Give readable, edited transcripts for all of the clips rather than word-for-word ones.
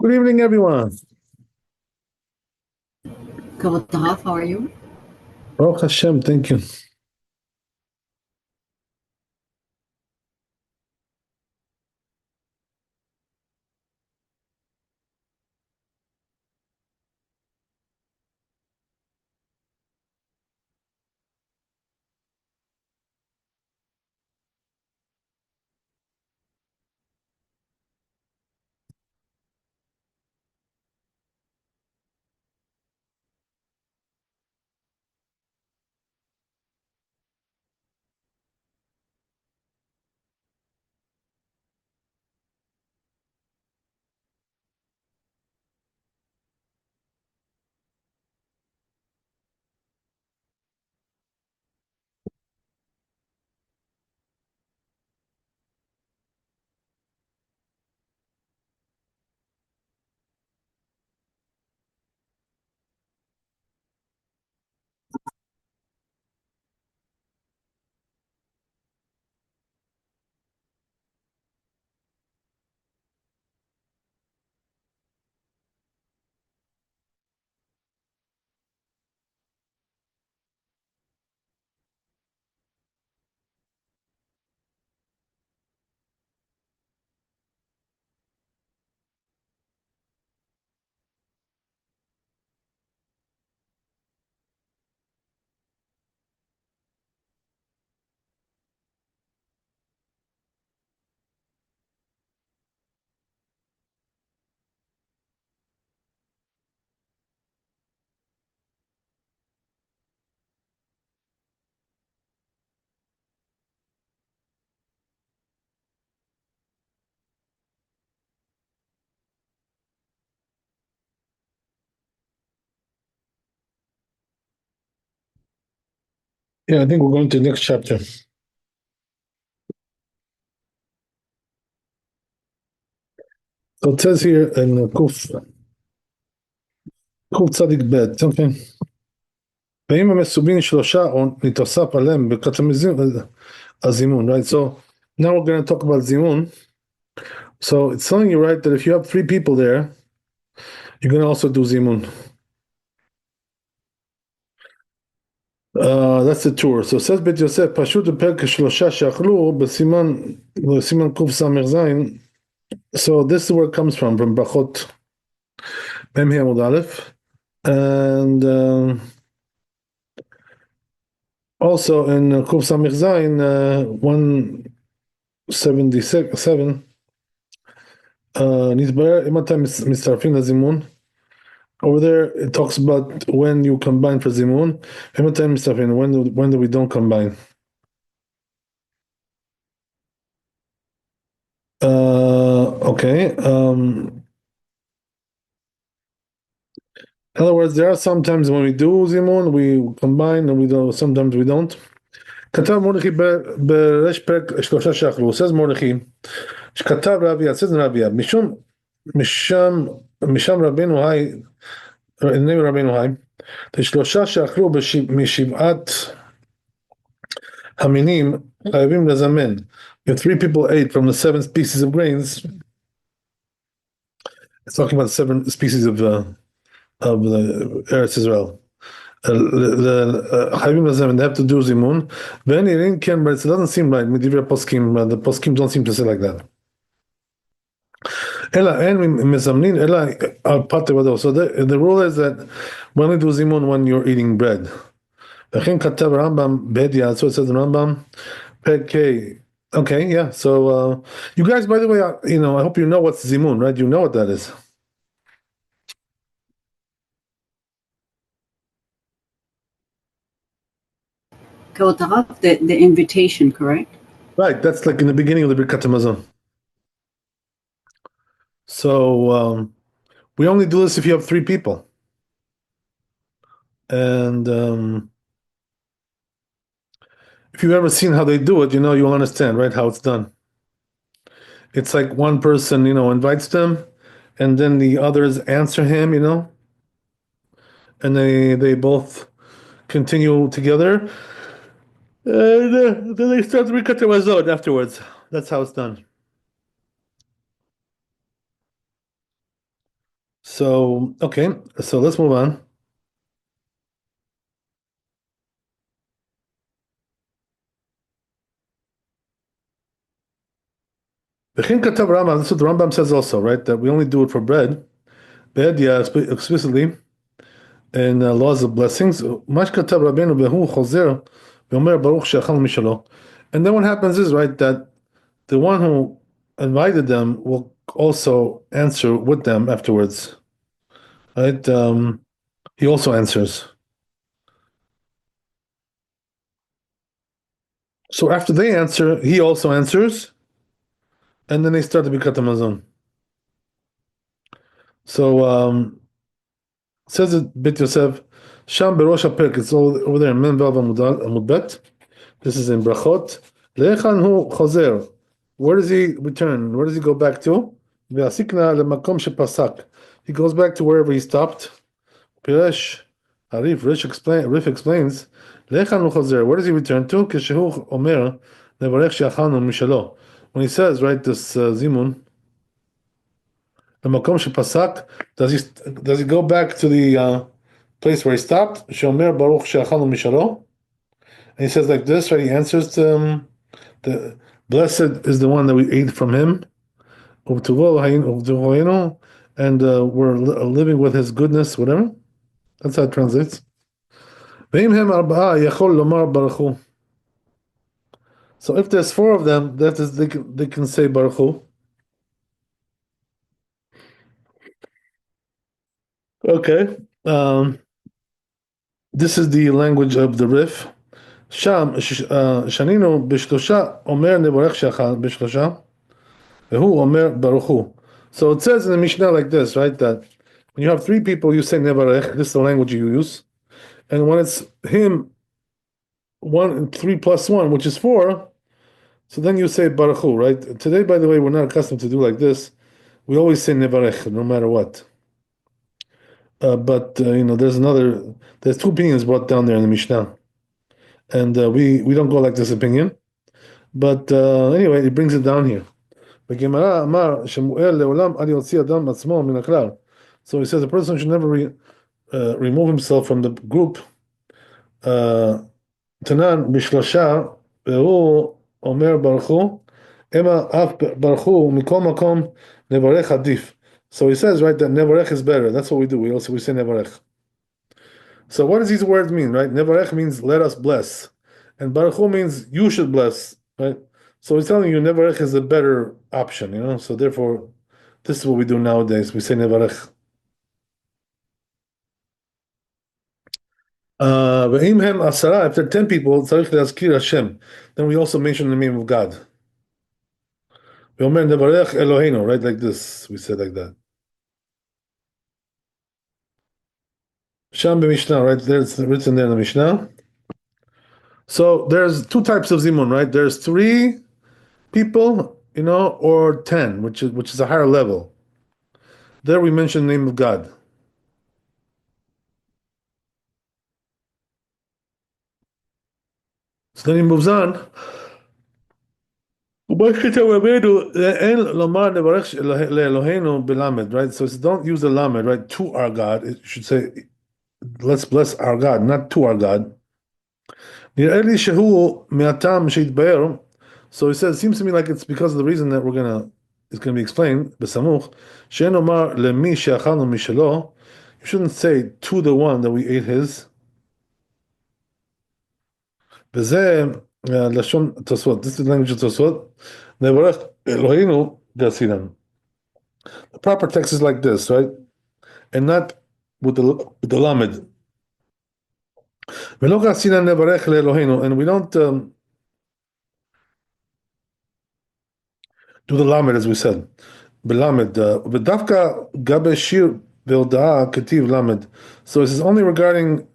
Good evening, everyone. Kavod Taraf, how are you? Baruch Hashem, thank you. Yeah, I think we're going to the next chapter. So it says here in Kuf Tzadik Bet, okay. ואם המסובין שלושה או נתוסף עליהם ברכת הזימון, right? So now we're going to talk about zimun. So it's telling you, right, that if you have three people there, you're going to also do zimun. That's the tour. So it says Bet Yosef, פשוט בפרק שלושה שאכלו בסימן קוף סמך זין. So this is where it comes from Brachot Mem Amud Aleph. And also in Kuf Samich Zayin 177, Nizbar Imatam Mistarfin Zimun. Over there, it talks about when you combine for Zimun. Imatam Mistarfin, when we don't combine. Okay. In other words, there are sometimes when we do Zimun, we combine, and we don't. Sometimes we don't. כתב מורדכי בראש פרק שלושה שאכלו, says מורדכי, שכתב רבי, says רבי, משם רבינו היי, לשלושה שאכלו משבעת המינים, חייבים לזמן. If three people ate from the 7 species of grains, it's talking about 7 species of the Eretz Israel. חייבים לזמן, they have to do zimun. Then it doesn't seem right. מדברי הפוסקים, the poskim don't seem to say like that. אלא אין מזמנין, אלא על פת לבדו. So the rule is that when we do zimun when you're eating bread. וכן כתב רמב"ם בהדיא, so it says in Rambam, פרק okay, yeah. So you guys, by the way, I hope you know what's zimun, right? You know what that is. Kavod Taraf, the invitation, correct? Right, that's like in the beginning of the Birkat Hamazon. So we only do this if you have 3 people. And if you've ever seen how they do it, you'll understand, right, how it's done. It's like one person, invites them, and then the others answer him, and they both continue together. And then they start to recut their mazot afterwards. That's how it's done. So, okay, so let's move on. V'chein katav Rambam, this is what the Rambam says also, right? That we only do it for bread. Be'edia explicitly in laws of blessings. Mash katav Rabbeinu behu chozer v'omer baruch she'achal mishalo. And then what happens is, right, that the one who invited them will also answer with them afterwards, right? He also answers. So after they answer, he also answers, and then they start to be katamazon. So says it Bit Yosef, Sham Berosh HaPerk, it's all over there in Men Vav Amud Bet. This is in Brachot. Le'echan hu chozer. Where does he return? Where does he go back to? Ve'asikna le'makom shepasak. He goes back to wherever he stopped. Piresh, Rif explains, Le'echan hu chozer. Where does he return to? Keshehu omer, nevarech she'achanu mishalo. When he says, right, this zimun, Makom shepasak, does he go back to the place where he stopped? Shomer Baruch she'achanu mishalo. And he says like this, right? He answers to the blessed is the one that we ate from him, and we're living with his goodness, whatever. That's how it translates. So if there's four of them, that is they can say Baruch Hu. Okay. This is the language of the Rif. שם, שנינו בשלושה אומר נברך שאכל בשלושה, והוא אומר ברוך הוא. So it says in the Mishnah like this, right, that when you have three people, you say nevarech, this is the language you use, and when it's him, 3 plus 1, which is 4, so then you say baruch hu, right? Today, by the way, we're not accustomed to do like this. We always say nevarech, no matter what. But there's two opinions brought down there in the Mishnah, and we don't go like this opinion. But anyway, it brings it down here. בגמרא אמר שמואל לעולם אל יוציא אדם עצמו מן הכלל. So he says a person should never remove himself from the group. תנן בשלושה, והוא אומר ברוך הוא, אמא אף ברוך הוא מכל מקום נברך עדיף. So he says, right, that nevarech is better. That's what we do. We say nevarech. So what does these words mean, right? Nevarech means let us bless. And baruch hu means you should bless, right? So he's telling you nevarech is a better option, So therefore, this is what we do nowadays. We say nevarech. If there are 10 people, then we also mention the name of God. We omer nevarech Eloheinu, right? Like this. We say like that. Sham b'Mishnah, right? There's written there in the Mishnah. So there's two types of zimun, right? There's 3 people, or 10, which is a higher level. There we mention the name of God. So then he moves on. Right? So don't use the lamed, right? To our God. It should say, let's bless our God, not to our God. So he says, it seems to me like it's because of the reason that it's gonna be explained. You shouldn't say to the one that we ate his. וזה לשון תוספות. This is the language of תוספות. נברך אלוהינו דעשינן. The proper text is like this, right? And not with the lamed. ולא דעשינן נברך לאלוהינו. And we don't do the lamed as we said. בלמד. ודווקא גבי שיר והודעה כתיב למד. So this is only regarding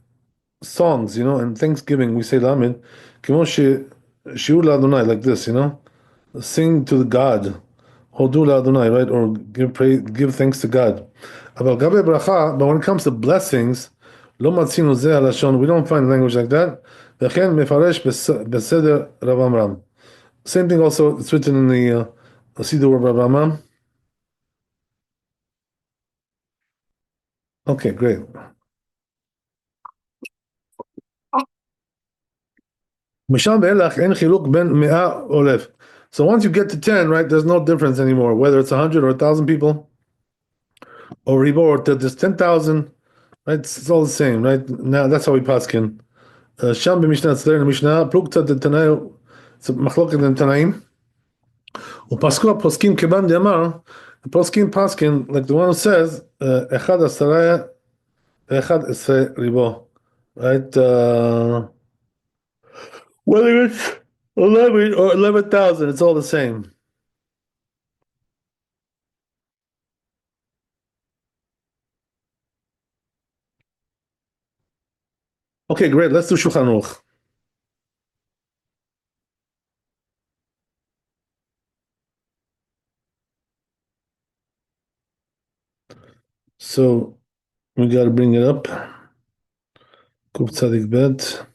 songs, and Thanksgiving we say lamed. כמו שיעור לאדוני, like this, Sing to the God. Hodu Adonai, right? Or give thanks to God. But when it comes to blessings, we don't find language like that. Same thing also, it's written in the Siddur of Rav Amram. Okay, great. משם ואילך אין חילוק בין 100 או 1,000. So once you get to 10, right, there's no difference anymore, whether it's 100 or 1,000 people, or ribo, or there's 10,000, right? It's all the same, right? Now that's how we paskin. שם במשנה אצלנו, המשנה, פלוגתא דתנאי, it's מחלוקת דתנאים, ופסקו הפוסקים כבן דאמר, the poskim paskin, like the one who says, אחד עשרה, אחד עשרה ריבו, right? Whether it's 11 or 11,000, it's all the same. Okay, great. Let's do Shulchan Aruch. So we got to bring it up. Kuf Tzadik Bet.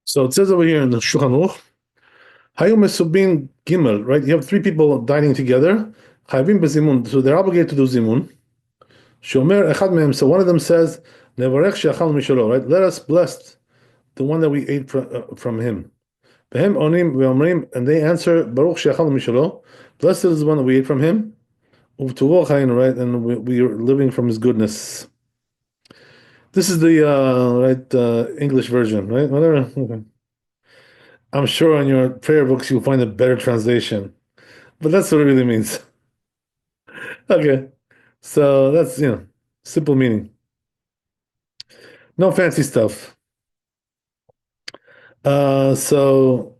So it says over here in the Shulchan Aruch, Hayu Mesubin Gimel, right? You have three people dining together. Chayvim bezimun, so they're obligated to do zimun. Shomer echad mehem, so one of them says, Nevarech she'achal mishalo, right? Let us bless the one that we ate from him. Behem onim ve'omrim, and they answer, Baruch she'achal mishalo, blessed is the one that we ate from him. Uvtuvo chayin, right? And we are living from his goodness. This is the English version, right? Whatever. Okay. I'm sure on your prayer books you'll find a better translation, but that's what it really means. Okay, so that's simple meaning, no fancy stuff. So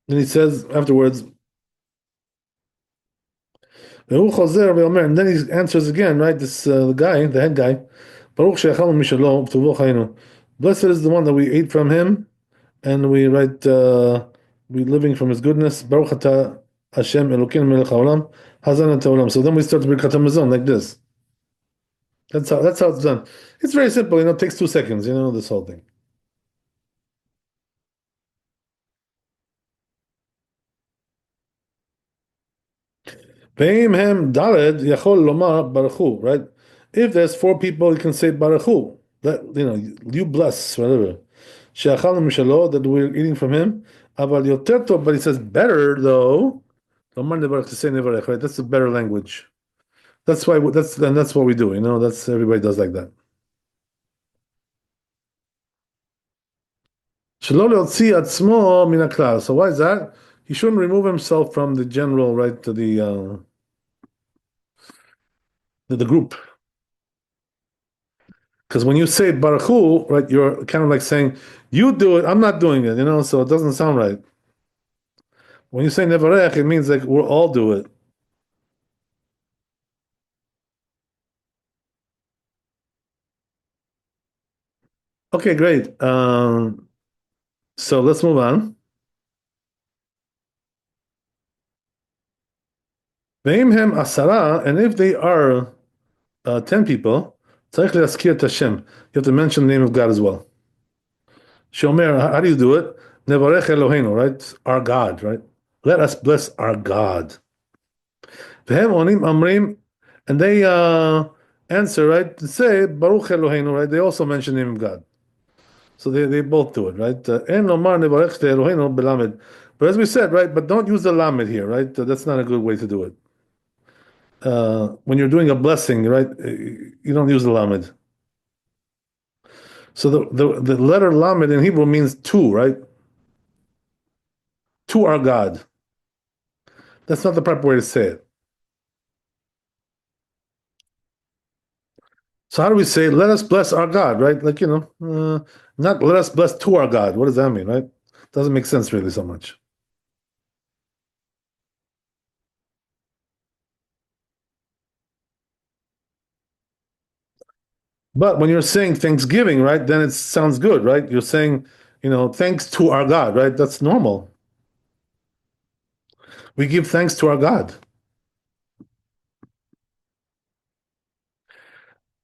then he says afterwards, and then he answers again, right? This the guy, the head guy, Baruch she'achal mishalo v'tuvo chayinu. Blessed is the one that we ate from him, and we living from his goodness. Baruch atah Hashem Elokeinu melech haolam hazan olam. So then we start Birkat Hamazon like this. That's how it's done. It's very simple, it takes 2 seconds, this whole thing. Ve'im hem daled yachol lomar baruchu, right? If there's 4 people, you can say baruchu. That you bless, whatever. She'achal mishalo, that we're eating from him. Aval yoter tov, but he says better though. Lomar nevarech, to say nevarech, right? That's a better language. That's why that's what we do. That's everybody does like that. Shelo leotzi atzmo min haklal. So why is that? He shouldn't remove himself from the general, right, to the group. Because when you say baruchu, right, you're kind of like saying, you do it, I'm not doing it, so it doesn't sound right. When you say nevarech, it means like we'll all do it. Okay, great. So let's move on. Ve'im hem asara, and if they are 10 people, tzarich le'askir et Hashem. You have to mention the name of God as well. Shomer, how do you do it? Nevarech Eloheinu, right? Our God, right? Let us bless our God. Vehem onim amrim, and they answer, right? To say Baruch Eloheinu, right? They also mention the name of God. So they both do it, right? En lomar nevarech Eloheinu belamed. But as we said, right, but don't use the lamed here, right? That's not a good way to do it. When you're doing a blessing, right, you don't use the lamed. So the letter lamed in Hebrew means to, right? To our God. That's not the proper way to say it. So how do we say, let us bless our God, right? Like, not let us bless to our God. What does that mean, right? Doesn't make sense really so much. But when you're saying Thanksgiving, right, then it sounds good, right? You're saying, thanks to our God, right? That's normal. We give thanks to our God.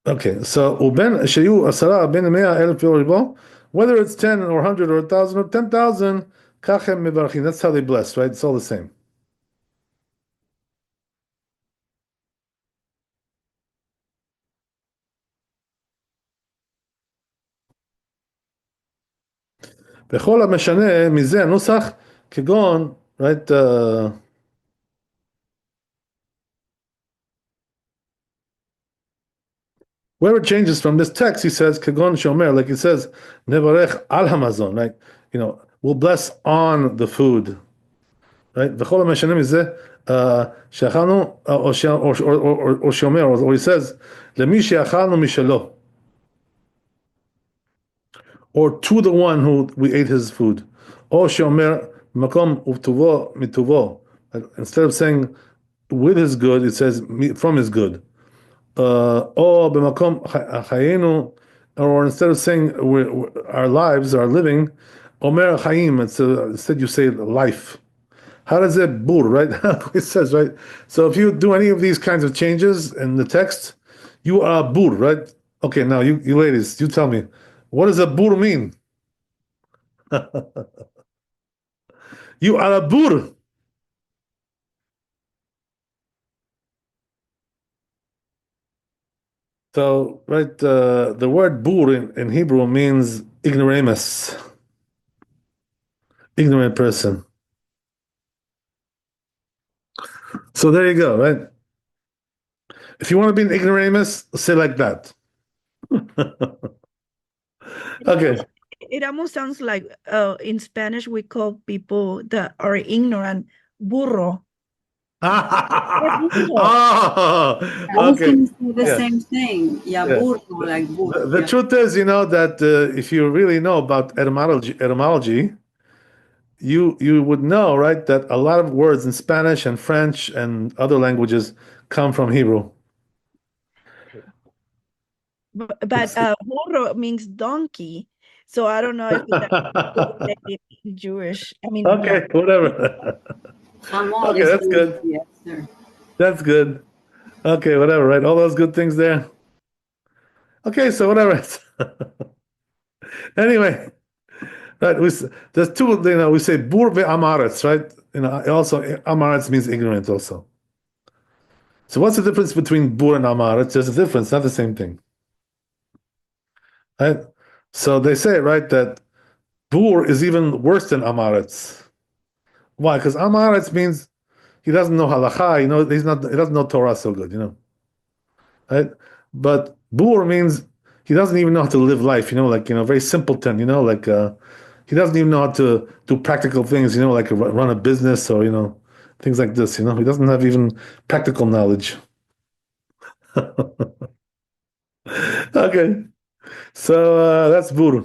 Okay, so uben shayu asara ben mea elf ribo, whether it's 10 or 100 or 1,000 or 10,000, kachem mevarchin. That's how they bless, right? It's all the same. בכל המשנה מזה הנוסח כגון, right? Where it changes from this text, he says kagon shomer, like he says nevarech al hamazon, right? We'll bless on the food, right? וכל המשנה מזה שאכלנו, או שאומר, or he says למי שאכלנו משלו, or to the one who we ate his food, או שאומר מקום ובטובו מטובו, instead of saying with his good, it says from his good. או במקום חיינו, or instead of saying our lives, our living, אומר חיים, instead you say life. How does it bur, right? It says, right? So if you do any of these kinds of changes in the text, you are bur, right? Okay, now you ladies, you tell me, what does a bur mean? You are a bur. So, right, the word bur in Hebrew means ignoramus, ignorant person. So there you go, right? If you want to be an ignoramus, say like that. Okay. It almost sounds like in Spanish we call people that are ignorant burro. Oh, I was okay. going to say the Yeah. same thing. Yeah, Yeah. burro, like burro. The Yeah. truth is, that if you really know about etymology, you would know, right, that a lot of words in Spanish and French and other languages come from Hebrew. But burro means donkey. So I don't know if that's related in Jewish. I mean, Okay, whatever. Jamon Okay, is that's donkey, good. yes, sir. That's good. Okay, whatever, right? All those good things there. Okay, so whatever. Anyway, right? There's two. We say bur amaretz, right? Also amaretz means ignorant, also. So what's the difference between bur and amaretz? There's a difference, not the same thing, right? So they say, right, that bur is even worse than amaretz. Why? Because amaretz means he doesn't know halacha. He doesn't know Torah so good. Right? But bur means he doesn't even know how to live life. Like very simpleton. Like he doesn't even know how to do practical things. Like run a business or things like this. He doesn't have even practical knowledge. Okay, so that's bur.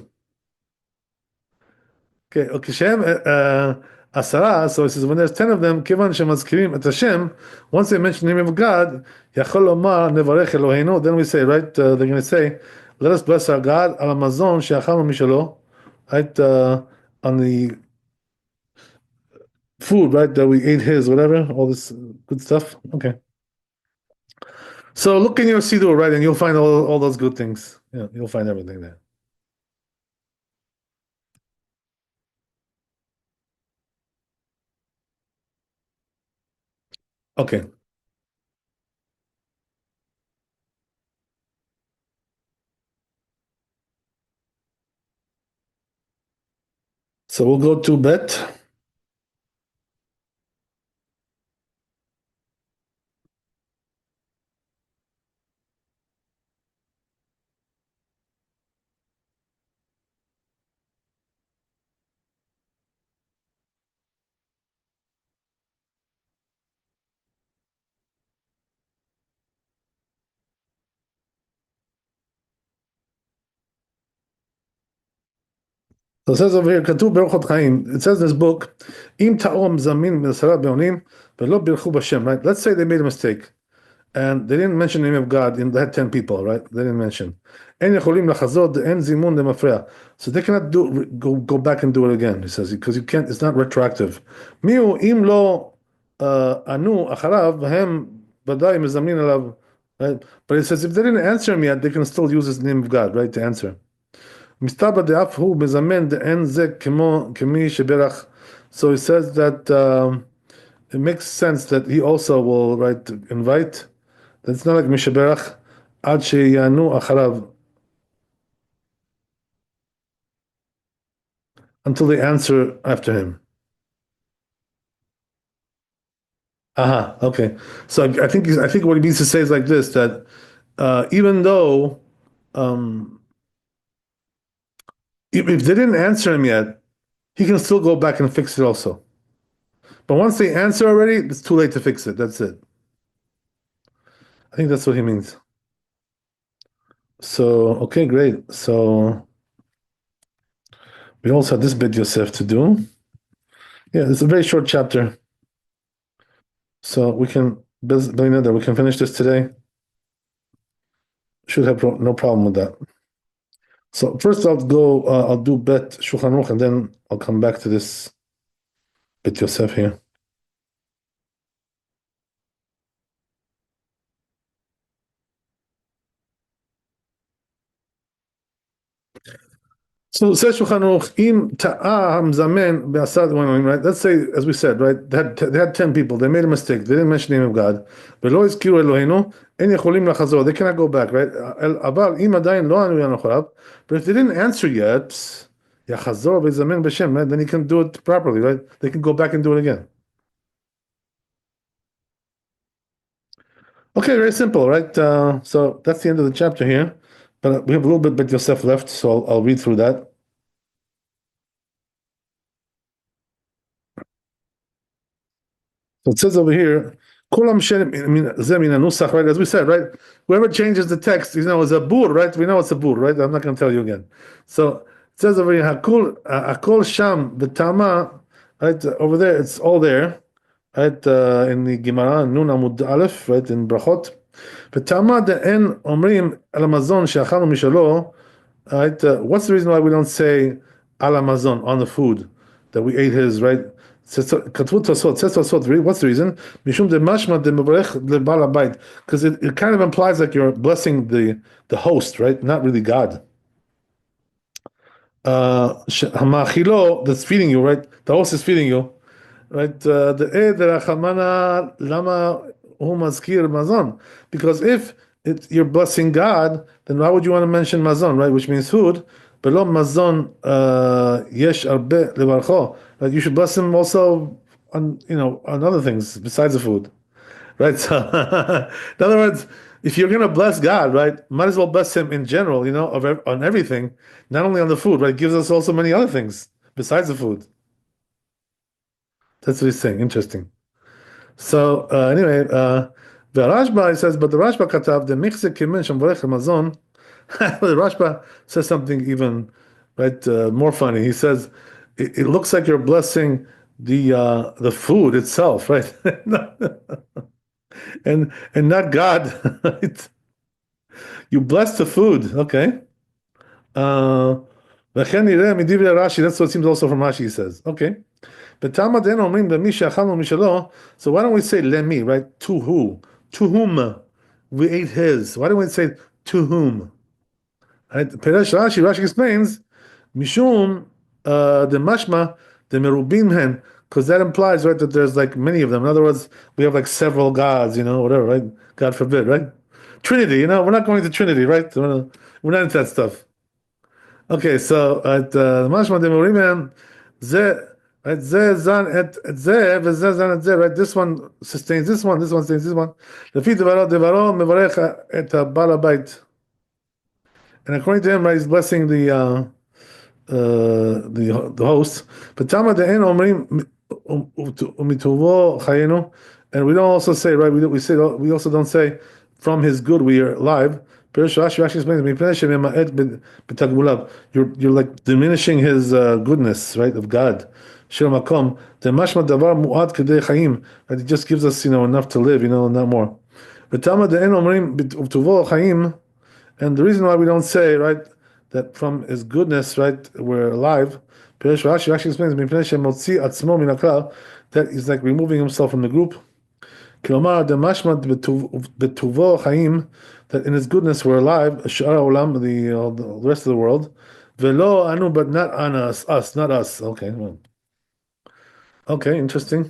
Okay, okay, Shem Asara. So it says when there's 10 of them, kivan shemazkirim et Hashem. Once they mention the name of God, Yachol Omar nevarech Eloheinu. Then we say, right? They're going to say, "Let us bless our God al Amazon she'achalnu mishalo," right? On the food, right? That we ate his, whatever, all this good stuff. Okay. So look in your siddur, right, and you'll find all those good things. Yeah, you'll find everything there. Okay. So we'll go to bet. So it says over here, כתוב באורחות חיים, it says in this book, אם טעו מזמין מעשרה בעונים, ולא בירכו בשם, right? Let's say they made a mistake, and they didn't mention the name of God, and they had 10 people, right? They didn't mention. אין יכולים לחזות, אין זימון למפרע. So they cannot go back and do it again, he says, because you can't, it's not retroactive. מי הוא, אם לא ענו אחריו, הם ודאי מזמנים עליו, right? But he says, if they didn't answer him yet, they can still use his name of God, right, to answer. מסתבר דאף הוא מזמן דאין זה כמי שברך. So he says that it makes sense that he also will, right, invite. That's not like מי שברך עד שיענו אחריו. Until they answer after him. Okay. So I think what he means to say is like this, that even though if they didn't answer him yet, he can still go back and fix it also. But once they answer already, it's too late to fix it. That's it. I think that's what he means. So, okay, great. So we also have this bit Yosef to do. Yeah, it's a very short chapter. So we can finish this today. Should have no problem with that. So first I'll do bet Shulchan Aruch, and then I'll come back to this bit Yosef here. So says Shulchan Aruch, im ta'a hamzamen be'asad one, right? Let's say, as we said, right? They had 10 people. They made a mistake. They didn't mention the name of God. ולא הזכירו אלוהינו, אין יכולים לחזור. They cannot go back, right? אבל אם עדיין לא ענו אחריו, but if they didn't answer yet, יחזור ויזמן בשם, right? Then he can do it properly, right? They can go back and do it again. Okay, very simple, right? So that's the end of the chapter here. But we have a little bit Yosef left, so I'll read through that. So it says over here, right? As we said, right? Whoever changes the text, is a bur, right? We know it's a bur, right? I'm not going to tell you again. So it says over here, Hakol Sham B'Tama, right? Over there, it's all there, right? In the Gemara, Nun Amud Aleph, right? In Brachot. B'Tama de'en omrim al hamazon she'achalnu mishalo, right? What's the reason why we don't say al hamazon, on the food that we ate his, right? What's the reason? Mishum de mashma de mevarech lebal habayit, because it kind of implies like you're blessing the host, right? Not really God. Hamachilo, that's feeding you, right? The host is feeding you, right? The rachamana lama hu mazkir mazon, because if you're blessing God, then why would you want to mention mazon, right? Which means food. But lo mazon yesh arbe levarcho. Right? You should bless him also on other things besides the food, right? So in other words, if you're gonna bless God, right, might as well bless him in general, on everything, not only on the food, right? It gives us also many other things besides the food. That's what he's saying. Interesting. So anyway, the Rashba says, but the Rashba katav the michze kimin shamvorech mazon. The Rashba says something even more funny. He says it looks like you're blessing the food itself, right? and not God. Right? You bless the food, okay? That's what it seems also from Rashi, he says. Okay. So why don't we say lemi, right? To who? To whom we ate his. Why don't we say to whom? Right? Rashi explains, Mishum the mashma the merubim hen, because that implies, right, that there's like many of them. In other words, we have like several gods, whatever, right? God forbid, right? Trinity, we're not going to Trinity, right? We're not into that stuff. Okay, so at mashma the merubim hen, right? Right? This one sustains this one sustains this one. And according to him, right, he's blessing the host. But and we don't also say, right? We also don't say from his good we are alive. Pirish Rashi explains, "Mipnei shemema'et b'tagmulav." You're like diminishing his goodness, right, of God. Shel makom the mashma davar mu'ad kedei chayim. Right, it just gives us, enough to live, not more. V'tama de'en omrim b'tuvo chayim. And the reason why we don't say, right, that from his goodness, right, we're alive. Pirish Rashi explains, "Mipnei shemotzi atzmo min haklal," that is like removing himself from the group. כלומר, דמשמע בטובו חיים, that in his goodness we're alive, שאר העולם, the rest of the world, ולא אנו, but not on us, not us. Okay, well. Okay, interesting.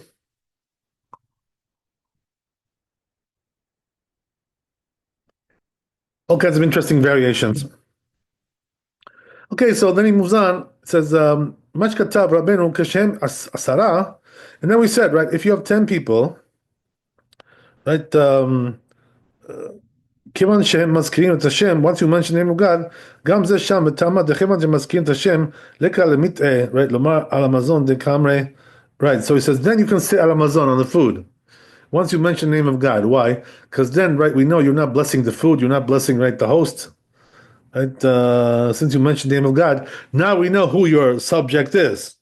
All kinds of interesting variations. Okay, so then he moves on. It says, "Mach katav Rabbeinu kashem asara," and then we said, right, if you have 10 people, right, כיוון שהם מזכירים את השם, once you mention the name of God, גם זה שם בתמה דכיוון שמזכירים את השם, לקרא למטעה, right, לומר על המזון דקאמרי, right, so he says, then you can say על המזון, on the food, once you mention the name of God. Why? Because then, right, we know you're not blessing the food, you're not blessing, right, the host, right, since you mentioned the name of God, now we know who your subject is.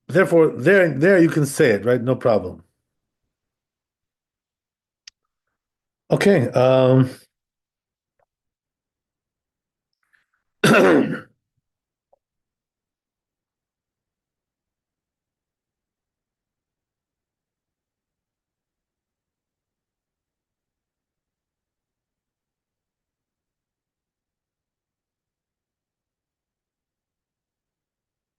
Therefore, there you can say it, right, no problem. Okay,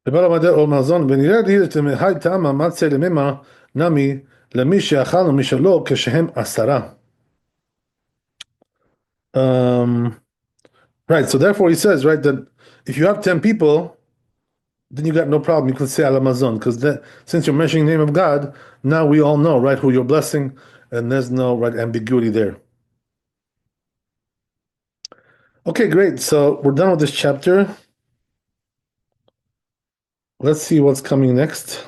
דבר המדע או מזון, ונראה לי היי טעמה מצה למימה נמי למי שאכלנו משלו כשהם 10. Right, so therefore he says, right, that if you have 10 people, then you got no problem. You can say al Amazon, because since you're mentioning the name of God, now we all know, right, who you're blessing, and there's no, right, ambiguity there. Okay, great. So we're done with this chapter. Let's see what's coming next.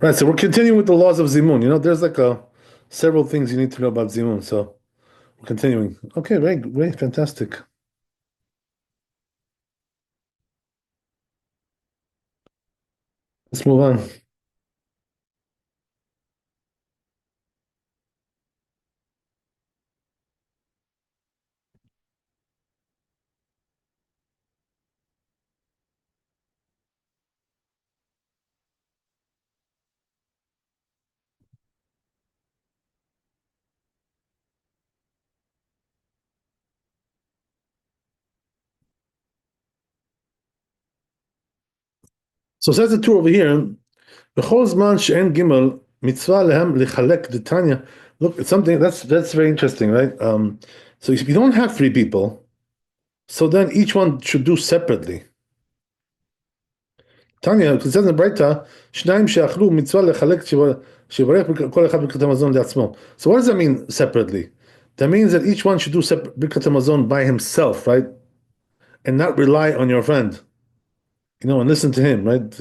Right, so we're continuing with the laws of Zimun. There's like several things you need to know about Zimun, so we're continuing. Okay, great, fantastic. Let's move on. So says the two over here, בכל זמן שאין גימל, מצווה להם לחלק דתניא. Look, it's something that's very interesting, right? So if you don't have 3 people, so then each one should do separately. Tanya, it says in the Braita, שניים שאכלו מצווה לחלק שיברך כל אחד ברכת המזון לעצמו. So what does that mean separately? That means that each one should do separate ברכת המזון by himself, right? And not rely on your friend. And listen to him, right?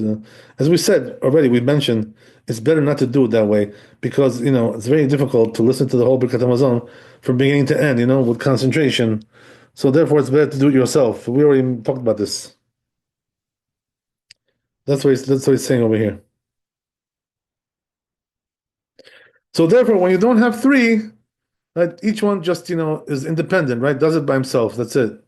As we said already, we mentioned it's better not to do it that way because it's very difficult to listen to the whole Birkat Hamazon from beginning to end, with concentration. So therefore, it's better to do it yourself. We already talked about this. That's what he's saying over here. So therefore, when you don't have 3, right, each one just is independent, right? Does it by himself. That's it.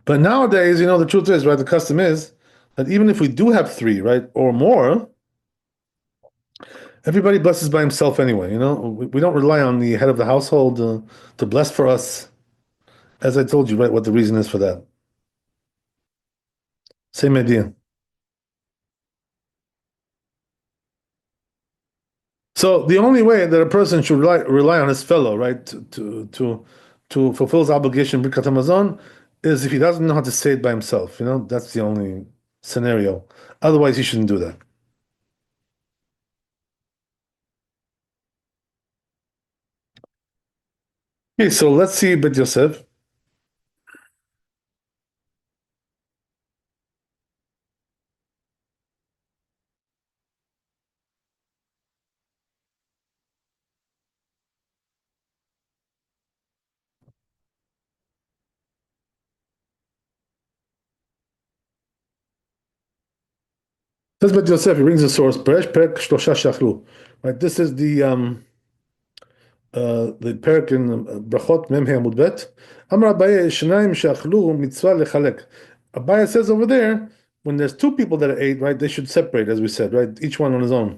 But nowadays, the truth is, right, the custom is that even if we do have 3, right, or more, everybody blesses by himself anyway. We don't rely on the head of the household to bless for us. As I told you, right, what the reason is for that. Same idea. So the only way that a person should rely on his fellow, right, to fulfill his obligation, Birkat Hamazon, is if he doesn't know how to say it by himself. That's the only scenario. Otherwise, he shouldn't do that. Okay, so let's see Bet Yosef. Says Bet Yosef, he brings the source, Peresh Perek Shlosha Shachlu. Right, this is the perek in Brachot Mem He Amud Bet. Amar Abaye Shnaim Shachlu Mitzvah Lechalek. Abaye says over there, when there's two people that ate, right, they should separate, as we said, right, each one on his own.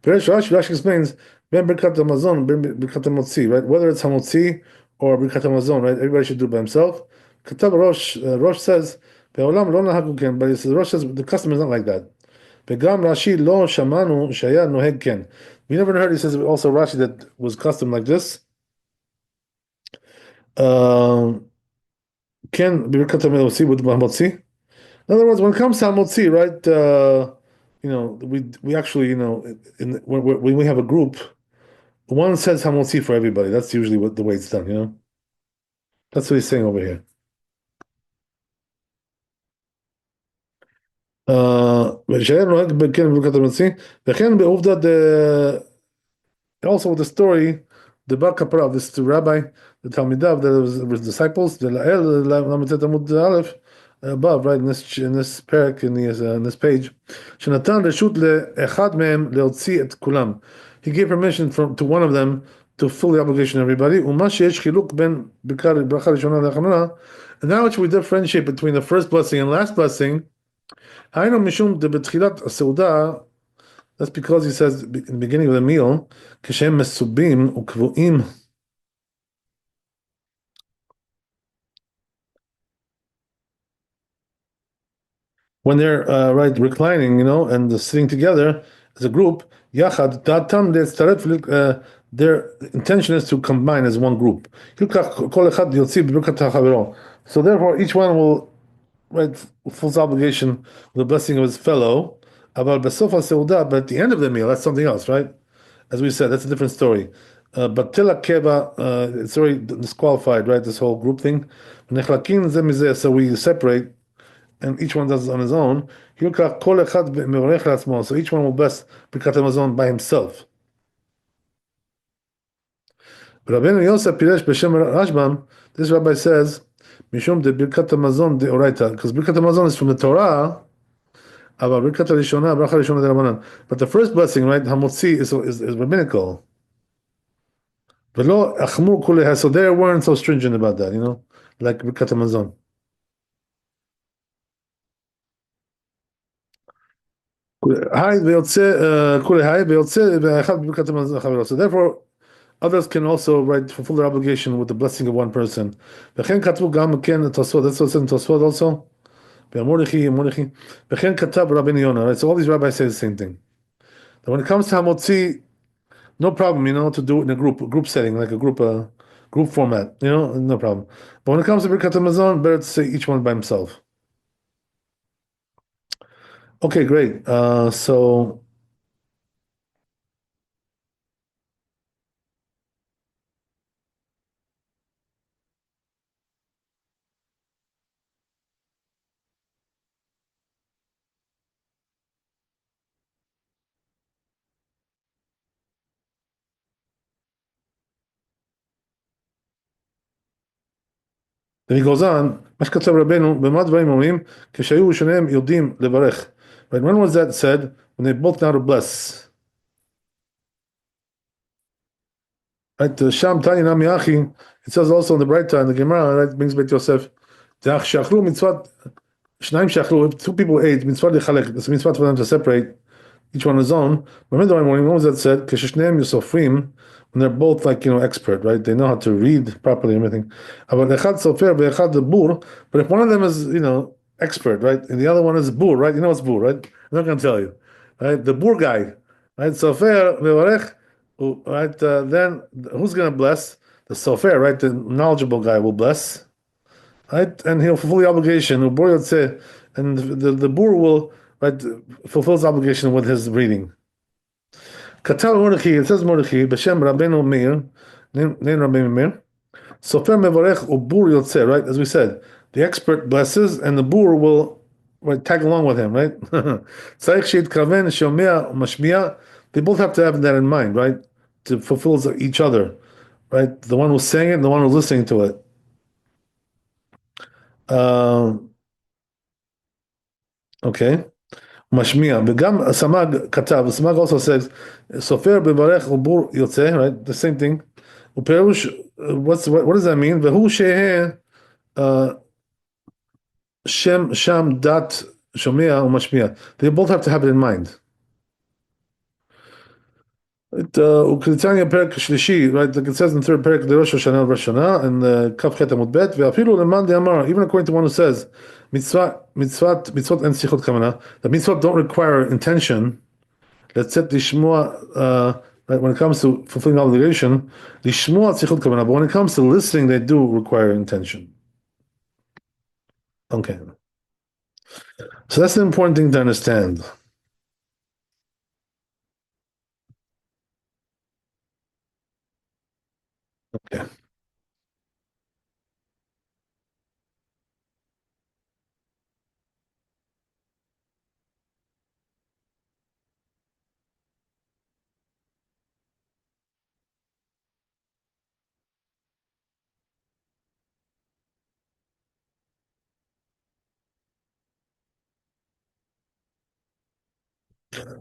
Peresh Rashi explains, Ben Birkat Hamazon, Ben Birkat Hamotzi, right, whether it's Hamotzi or Birkat Hamazon, right, everybody should do it by himself. Katab Rosh says, Be'olam lo nahagu ken, but he says, Rosh says, the custom is not like that. V'gam Rashi lo shamanu shaya noheg ken. We never heard, he says also Rashi, that was custom like this. Ken birkat hamotzi with hamotzi. In other words, when it comes to hamotzi, right? We actually, when we have a group, one says hamotzi for everybody. That's usually what the way it's done. That's what he's saying over here. ושהיה נוהג בכן בברכת המציא, וכן בעובדה also with the story, the Bar Kapara of this Rabbi, the Talmidav, that was disciples, the La'el, Lamitzet Amud Aleph, above, right, in this parak, in this page, Shenatan Reshut le'echad mehem le'otzi et kulam. He gave permission to one of them to fully obligation everybody. Uma sheyesh chiluk ben bracha rishona le'achanona. And now which we differentiate between the first blessing and last blessing, hayno mishum de betchilat seudah. That's because he says in the beginning of the meal, Keshem mesubim ukvuim. When they're right reclining, and sitting together as a group, yachad datam their intention is to combine as one group. So therefore, each one will fulfill obligation with the blessing of his fellow. But at the end of the meal, that's something else, right? As we said, that's a different story. But Tila Keva, it's already disqualified, right? This whole group thing. So we separate, and each one does it on his own. So each one will bless Birkat Hamazon by himself. Rabbeinu Yosef Piresh B'Shem Rashbam, this rabbi says, Mishum de Birkat Hamazon de Oraita, because Birkat Hamazon is from the Torah. But the first blessing, right, Hamotzi, is rabbinical. So they weren't so stringent about that, like Birkat Hamazon. So therefore, others can also fulfill their obligation with the blessing of one person. That's what it says in Tosfot also. Right? So all these rabbis say the same thing. That when it comes to Hamotzi, no problem, to do it in a group setting, like a group format, no problem. But when it comes to Birkat Hamazon, better to say each one by himself. Okay, great. So then he goes on, מה שכתב רבנו, במה דברים אומרים, כשהיו שניהם יודעים לברך. Right, when was that said? When they both know to bless. Right, Sham Tani Nami Achi, it says also in the bright time, the Gemara, right, brings Bet Yosef, שאכלו מצוות, שניים שאכלו, if two people ate, מצוות לחלק, it's a mitzvah for them to separate, each one on his own. Remember the morning, when was that said? כששניהם יוסופרים, when they're both expert, right? They know how to read properly and everything. אבל אחד סופר ואחד בור, but if one of them is, expert, right? And the other one is bur, right? You know what's bur, right? I'm not going to tell you. Right? The bur guy, right? Sofer vevarech, right? Then who's going to bless? The sofer, right? The knowledgeable guy will bless, right? And he'll fulfill the obligation. And the bur will, right, fulfill his obligation with his reading. Katal Mordechai, it says Mordechai, B'Shem Rabbeinu Meir, named Rabbeinu Meir. Sofer mevarech ubur yotzeh, right? As we said, the expert blesses and the bur will tag along with him, right? Tzarich sheitkaven shomea mashmiya. They both have to have that in mind, right? To fulfill each other, right? The one who's saying it and the one who's listening to it. Okay. Mashmiya. V'gam Samag katav. Samag also says, Sofer bevarech ubur yotzeh, right? The same thing. Uperush, what does that mean? V'hu sheheh Shem Sham Dat Shomea Umashmiya. They both have to have it in mind. Ukritania Perak Shlishi, right? Like it says in the third Perak, the Rosh Hashanah, Rosh Hashanah, and Kaf Chet Amud Bet, Ve'afilu Leman De Amar, even according to one who says, mitzvot and sichot kamana, the mitzvot don't require intention. Let's set lishmoa, right? When it comes to fulfilling obligation, lishmoa sichot kamana, but when it comes to listening, they do require intention. Okay. So that's the important thing to understand. Okay.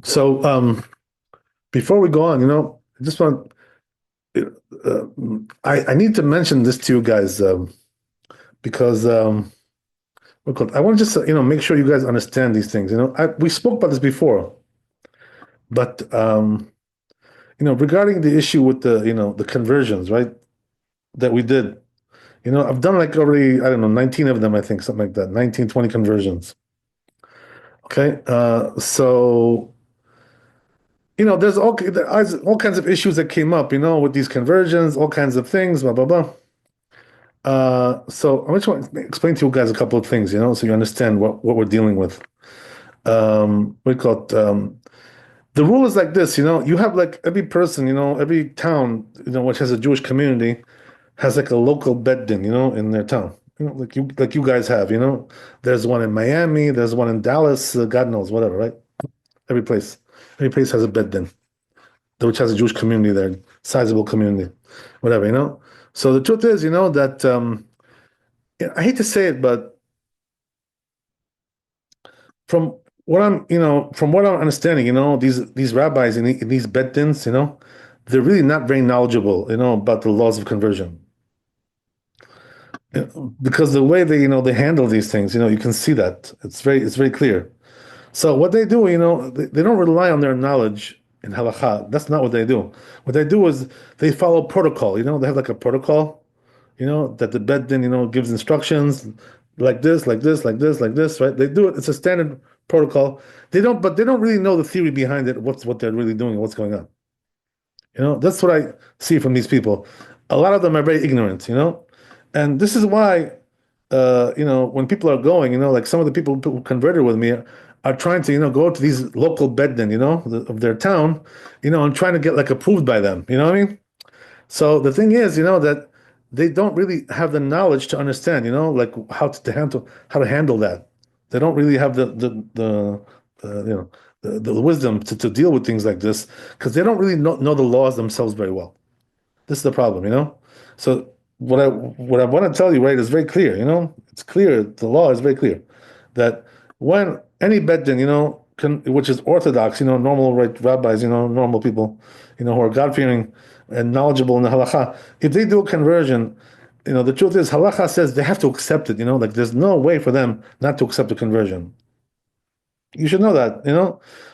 So before we go on, I just want I need to mention this to you guys because I want to just make sure you guys understand these things. We spoke about this before, but regarding the issue with the conversions, right? That we did. I've done like already, I don't know, 19 of them, I think, something like that, 19, 20 conversions. Okay, so there's all kinds of issues that came up, with these conversions, all kinds of things, blah blah blah. So I just want to explain to you guys a couple of things, so you understand what we're dealing with. We call it. The rule is like this, you have like every person, every town, which has a Jewish community, has like a local bed din, in their town, like you guys have, There's one in Miami, there's one in Dallas, God knows, whatever, right? Every place has a bed din, which has a Jewish community there, sizable community, whatever. So the truth is, that I hate to say it, but from from what I'm understanding, these rabbis in these bed dins, they're really not very knowledgeable, about the laws of conversion. Because the way they handle these things, you can see that it's very clear. So what they do, they don't rely on their knowledge in halakha. That's not what they do. What they do is they follow protocol. They have like a protocol, that the bed din, gives instructions like this, like this, like this, like this, right? They do it. It's a standard protocol. But they don't really know the theory behind it. What they're really doing, what's going on. That's what I see from these people. A lot of them are very ignorant, and this is why, when people are going, like some of the people who converted with me are trying to, go to these local bed din, of their town, and trying to get like approved by them. You know what I mean? So the thing is, that they don't really have the knowledge to understand, like how to handle that. They don't really have the wisdom to deal with things like this because they don't really know the laws themselves very well. This is the problem, So what I want to tell you, right, is very clear. It's clear. The law is very clear that when any beit din, which is orthodox, normal right rabbis, normal people, who are God fearing and knowledgeable in the halacha, if they do a conversion, the truth is halacha says they have to accept it. Like there's no way for them not to accept the conversion. You should know that.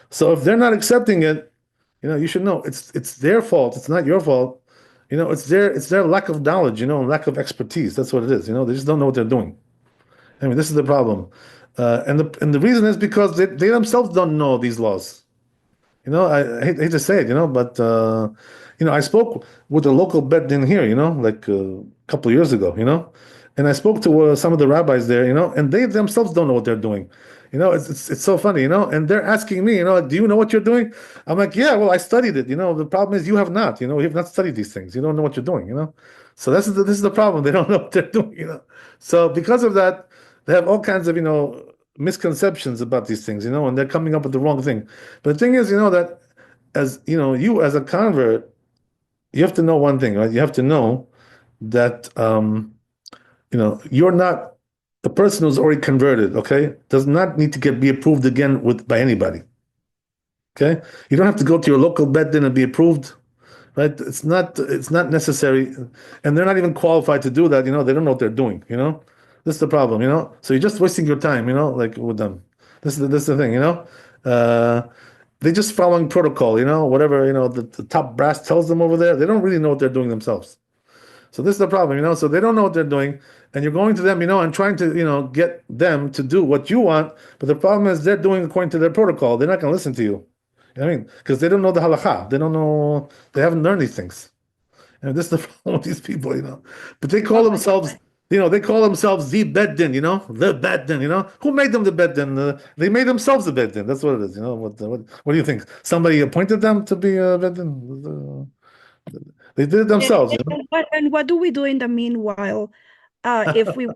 So if they're not accepting it, you should know it's their fault. It's not your fault. It's their lack of knowledge, lack of expertise. That's what it is. They just don't know what they're doing. I mean, this is the problem, and the reason is because they themselves don't know these laws. I hate to say it, but I spoke with a local bet din here, like a couple of years ago, and I spoke to some of the rabbis there, and they themselves don't know what they're doing. It's so funny, and they're asking me, do you know what you're doing? I'm like, yeah, well, I studied it. The problem is you have not, you have not studied these things. You don't know what you're doing, So this is the problem. They don't know what they're doing, So because of that, they have all kinds of, misconceptions about these things, and they're coming up with the wrong thing. But the thing is, that as you as a convert, you have to know one thing, right? You have to know that you're not the person who's already converted, okay, does not need to be approved again by anybody. Okay? You don't have to go to your local bed din and be approved. Right? It's not necessary, and they're not even qualified to do that. They don't know what they're doing. This is the problem. So you're just wasting your time. Like with them. This is the thing. They're just following protocol. Whatever the top brass tells them over there. They don't really know what they're doing themselves. So this is the problem. So they don't know what they're doing, and you're going to them, and trying to get them to do what you want. But the problem is they're doing according to their protocol. They're not going to listen to you. I mean, because they don't know the halakha. They don't know. They haven't learned these things. And this is the problem with these people, But they call themselves, they call themselves the beddin, the beddin, Who made them the beddin? They made themselves the beddin. That's what it is, What do you think? Somebody appointed them to be a beddin? They did it themselves, And what do we do in the meanwhile, if we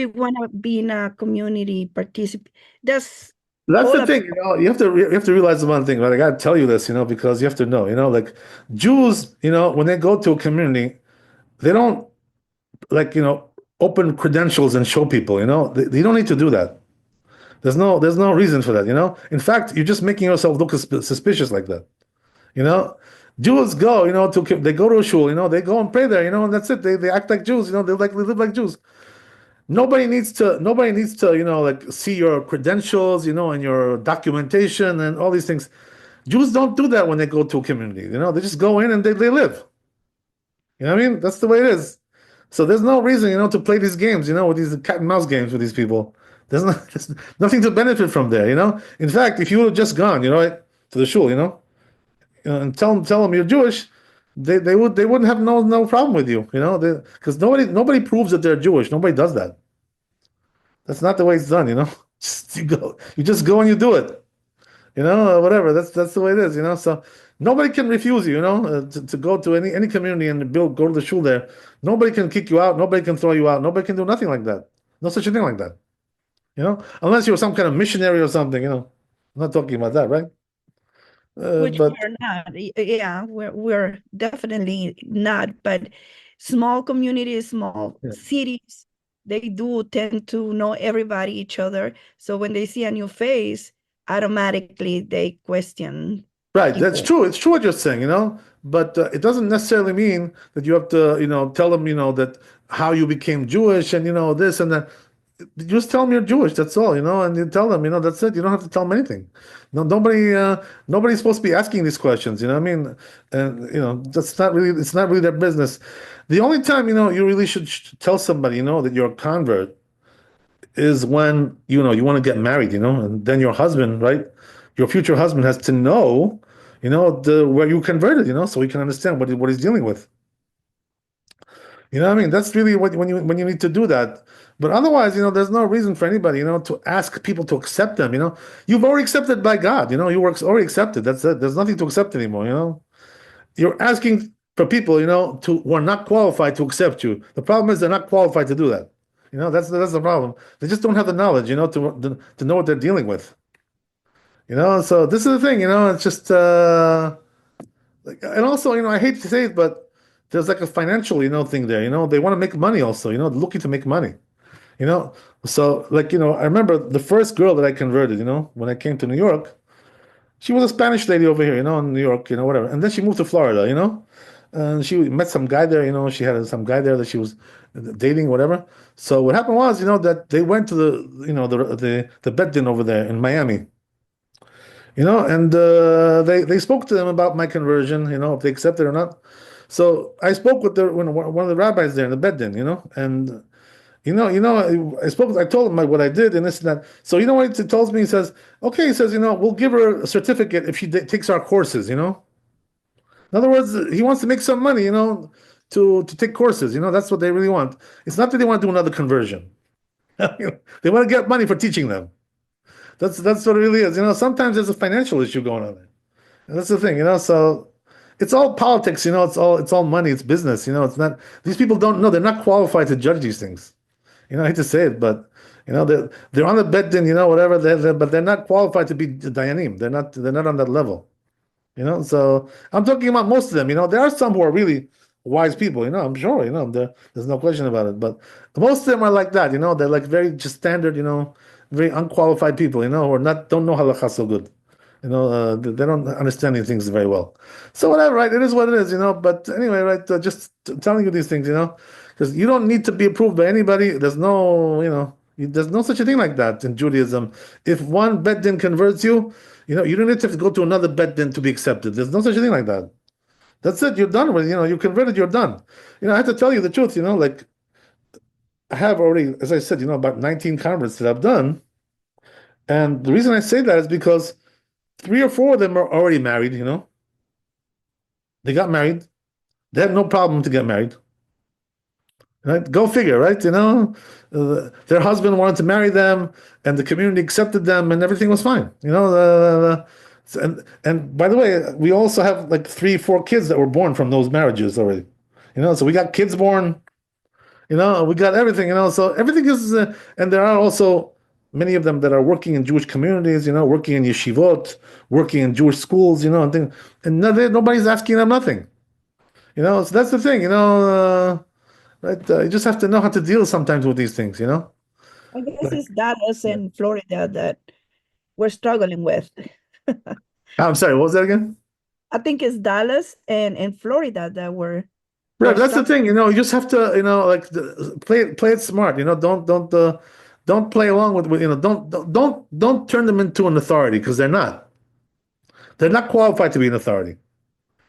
want to be in a community participant? That's the thing, you have to realize one thing, right? I got to tell you this, because you have to know, like Jews, when they go to a community, they don't like, open credentials and show people, they don't need to do that. There's no reason for that, In fact, you're just making yourself look suspicious like that, Jews go, they go to a shul, they go and pray there, and that's it. They act like Jews, they live like Jews. Nobody needs to, like see your credentials, and your documentation and all these things. Jews don't do that when they go to a community, they just go in and they live. You know what I mean? That's the way it is. So there's no reason, to play these games, with these cat and mouse games with these people. There's nothing to benefit from there, In fact, if you would have just gone, to the shul, and tell them you're Jewish, they wouldn't have no problem with you, because nobody proves that they're Jewish. Nobody does that. That's not the way it's done, you just go and you do it, whatever. That's the way it is, So nobody can refuse you, to go to any community and go to the shul there. Nobody can kick you out. Nobody can throw you out. Nobody can do nothing like that. No such a thing like that, unless you're some kind of missionary or something, I'm not talking about that, right? Which But we're not. Yeah, we're definitely not. But small communities, small yeah. cities, they do tend to know everybody, each other. So when they see a new face, automatically they question Right, people. that's true. It's true what you're saying, but it doesn't necessarily mean that you have to, tell them, that how you became Jewish and, this and that. Just tell them you're Jewish. That's all, and you tell them, that's it. You don't have to tell them anything. No, nobody's supposed to be asking these questions. You know what I mean? And it's not really their business. The only time, you really should tell somebody, that you're a convert is when, you want to get married, and then your husband, right? Your future husband has to know, where you converted, so he can understand what he's dealing with. You know what I mean? That's really when you need to do that. But otherwise, there's no reason for anybody, to ask people to accept them. You've already accepted by God. You were already accepted. That's it. There's nothing to accept anymore. You're asking for people, who are not qualified to accept you. The problem is they're not qualified to do that. That's the problem. They just don't have the knowledge, to know what they're dealing with. So this is the thing. It's just and also, I hate to say it, but there's like a financial, thing there. They want to make money also. They're looking to make money. So like I remember the first girl that I converted. When I came to New York, she was a Spanish lady over here. In New York, whatever. And then she moved to Florida. And she met some guy there. She had some guy there that she was dating, whatever. So what happened was, that they went to the bed din over there in Miami. And they spoke to them about my conversion, if they accept it or not. So I spoke with one of the rabbis there in the bed din, and I told him what I did and this and that. So what he tells me? He says, okay, he says, we'll give her a certificate if she takes our courses, In other words, he wants to make some money, to take courses, that's what they really want. It's not that they want to do another conversion. They want to get money for teaching them. That's what it really is. Sometimes there's a financial issue going on there. And that's the thing, So it's all politics, it's all money, it's business, it's not, these people don't know, they're not qualified to judge these things. I hate to say it, but they're on the bed din, whatever, but they're not qualified to be dayanim. They're not on that level. So I'm talking about most of them. There are some who are really wise people. I'm sure. There's no question about it. But most of them are like that. They're like very just standard. Very unqualified people. Who are not don't know halakha so good. They don't understand these things very well. So whatever, right? It is what it is. But anyway, right? Just telling you these things. Because you don't need to be approved by anybody. There's no, there's no such a thing like that in Judaism. If one bet din converts you, you don't need to go to another bet din to be accepted. There's no such a thing like that. That's it. You're done with. You converted. You're done. I have to tell you the truth. Like I have already, as I said, about 19 converts that I've done, and the reason I say that is because 3 or 4 of them are already married. They got married. They had no problem to get married. Right? Go figure, right? Their husband wanted to marry them, and the community accepted them, and everything was fine. And by the way, we also have like 3, 4 kids that were born from those marriages already. So we got kids born. We got everything. So everything is, and there are also many of them that are working in Jewish communities. Working in yeshivot, working in Jewish schools. And things, and nobody's asking them nothing. So that's the thing. Right? You just have to know how to deal sometimes with these things, I guess it's Dallas and Florida that we're struggling with. I'm sorry, what was that again? I think it's Dallas and Florida that we're Right, that's the thing, you just have to, like play it smart, don't play along with, don't turn them into an authority because they're not. They're not qualified to be an authority.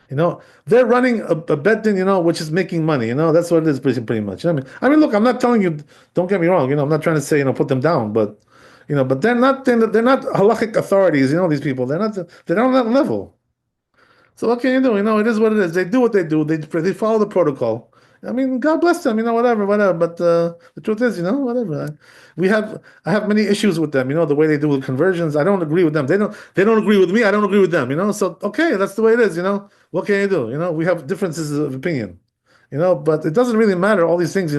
They're running a bet din, which is making money. That's what it is pretty much. I mean, look, I'm not telling you. Don't get me wrong. I'm not trying to say, put them down, but but they're not halachic authorities. These people. They're not on that level. So what can you do? It is what it is. They do what they do. They follow the protocol. I mean, God bless them. Whatever. But the truth is, whatever. I have many issues with them. The way they do with conversions. I don't agree with them. They don't agree with me. I don't agree with them. So okay, that's the way it is. What can you do? We have differences of opinion. But it doesn't really matter. All these things.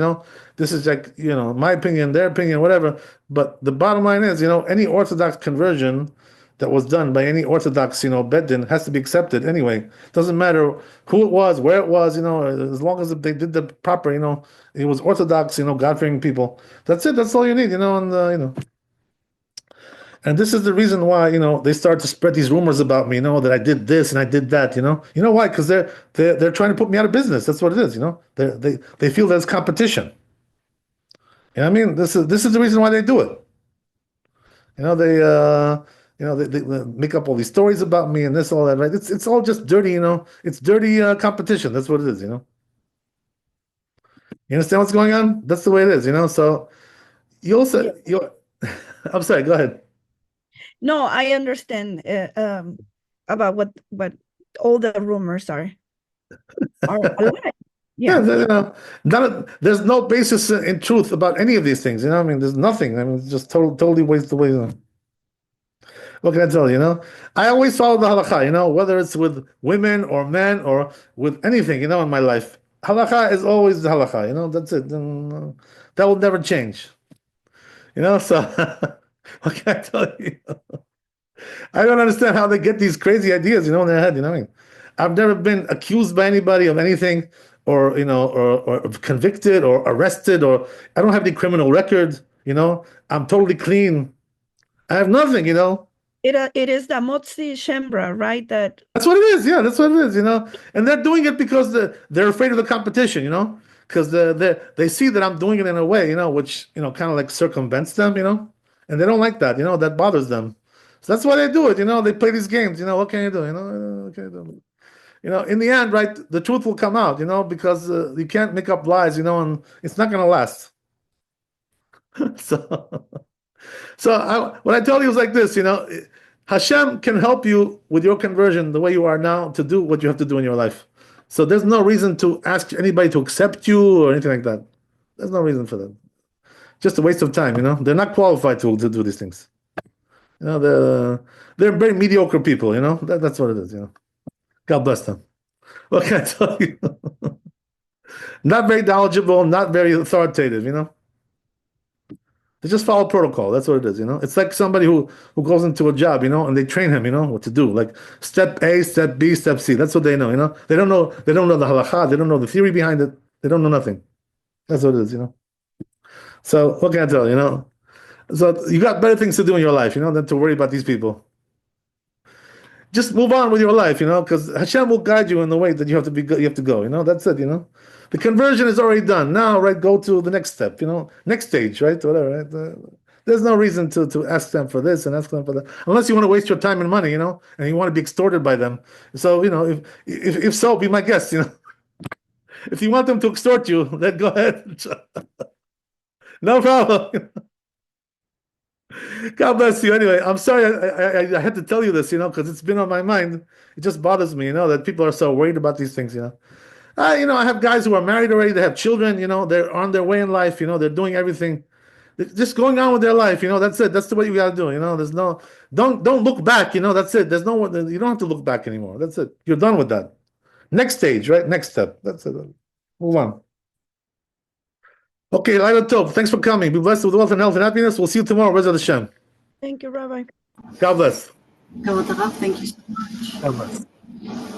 This is like my opinion, their opinion, whatever. But the bottom line is, any Orthodox conversion that was done by any Orthodox, bet din has to be accepted anyway. Doesn't matter who it was, where it was, as long as they did the proper, it was Orthodox, God-fearing people. That's it. That's all you need, And this is the reason why, they start to spread these rumors about me, that I did this and I did that, You know why? Because they're trying to put me out of business. That's what it is, They feel there's competition. I mean? This is the reason why they do it. They make up all these stories about me and this, all that, right? It's all just dirty, It's dirty competition. That's what it is, You understand what's going on? That's the way it is, So you also, I'm sorry. Go ahead. No, I understand about what all the rumors are a lie. Yeah. There's no basis in truth about any of these things. I mean, there's nothing. I mean, it's just totally waste away. What can I tell you? I always follow the halakha. Whether it's with women or men or with anything. In my life, halakha is always the halakha. That's it. And, that will never change. So what can I tell you? I don't understand how they get these crazy ideas, in their head. What I mean? I've never been accused by anybody of anything, or or convicted or arrested, or I don't have any criminal record. I'm totally clean. I have nothing. It is the Motzi Shembra, right? That's what it is. Yeah, that's what it is. And they're doing it because they're afraid of the competition. Because they see that I'm doing it in a way, which kind of like circumvents them. And they don't like that. That bothers them. So that's why they do it. They play these games. What can you do? What can you do? In the end, right, the truth will come out. Because you can't make up lies. And it's not going to last. What I tell you is like this. Hashem can help you with your conversion the way you are now to do what you have to do in your life. So there's no reason to ask anybody to accept you or anything like that. There's no reason for that. Just a waste of time. They're not qualified to do these things. They're very mediocre people. That's what it is. God bless them. What can I tell you? Not very knowledgeable, not very authoritative, you know? They just follow protocol. That's what it is, you know? It's like somebody who goes into a job, you know, and they train him, you know, what to do. Like step A, step B, step C. That's what they know, you know? They don't know the halakha, they don't know the theory behind it. They don't know nothing. That's what it is, you know? So what can I tell you, you know? So you got better things to do in your life, you know, than to worry about these people. Just move on with your life, you know, because Hashem will guide you in the way that you have to go, you know. That's it, you know. The conversion is already done. Now, right, go to the next step, you know, next stage, right, whatever. Right? There's no reason to ask them for this and ask them for that, unless you want to waste your time and money, you know, and you want to be extorted by them. So, you know, if so, be my guest, you know. If you want them to extort you, then go ahead. No problem. God bless you. Anyway, I'm sorry I had to tell you this, you know, because it's been on my mind. It just bothers me, you know, that people are so worried about these things, you know. You know, I have guys who are married already. They have children, you know. They're on their way in life, you know. They're doing everything. They're just going on with their life, you know. That's it. That's the way you got to do, you know. There's no, don't look back, you know. That's it. There's no, you don't have to look back anymore. That's it. You're done with that. Next stage, right? Next step. That's it. Move on. Okay, Laila Tov, thanks for coming. Be blessed with wealth and health and happiness. We'll see you tomorrow. Reza Hashem. Thank you, Rabbi. God bless. Thank you so much. God bless.